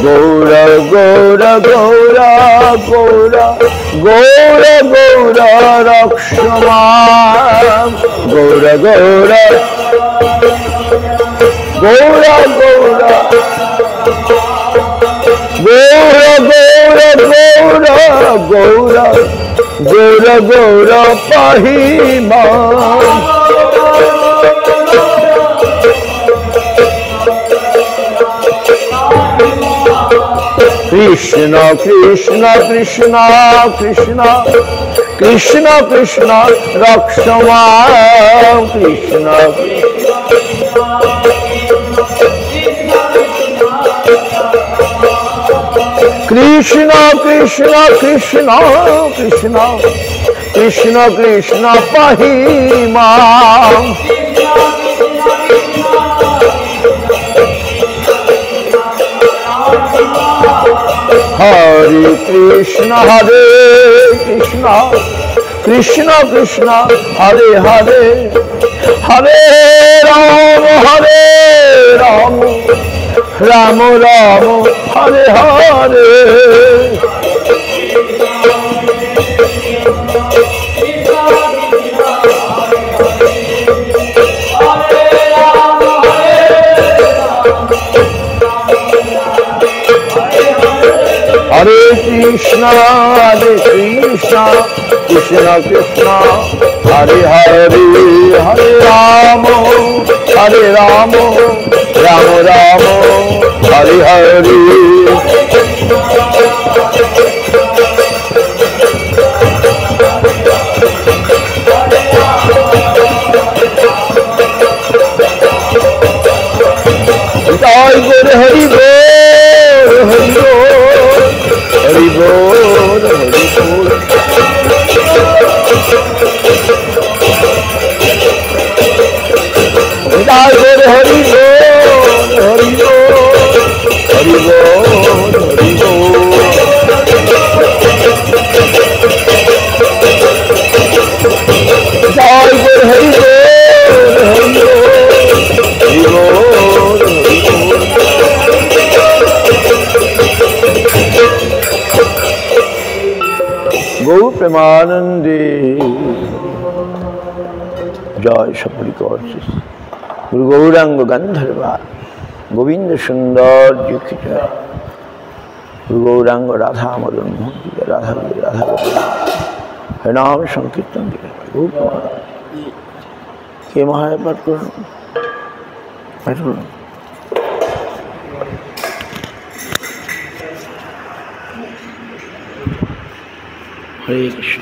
গৌর গৌর গৌর গৌর গৌর গৌর রক্ষমাণ গৌর গৌর গৌর গৌর গৌর গৌর গৌর গৌর গৌর পাহি মাম কৃষ্ণ কৃষ্ণ কৃষ্ণ কৃষ্ণ কৃষ্ণ কৃষ্ণ রক্ষমাণ কৃষ্ণ কৃষ্ণ কৃষ্ণ কৃষ্ণ কৃষ্ণ কৃষ্ণ কৃষ্ণ পাহি মাম হরে কৃষ্ণ কৃষ্ণ কৃষ্ণ কৃষ্ণ হরে হরে হরে রাম রাম রাম রাম হরে হরে হরে কৃষ্ণ কৃষ্ণ কৃষ্ণ কৃষ্ণ হরে হরে হরে রাম রাম রাম হরে হরে জয় গুরু হরি বল হরি বল হরি বল জয় গুরু হরি বল হরি বল হরি বল জয় গুরু হরি বল হরি বল গৌর প্রেমানন্দে জয় সপরিকর গুরু গৌরাঙ্গ গান্ধর্বা গোবিন্দ সুন্দর জয় গুরু গৌরাঙ্গ রাধা মদন মোহন রাধা রাধা হরিনাম সংকীর্তন গৌর কে মহায় পাঠ করুন পাঠ করুন হরে কৃষ্ণ।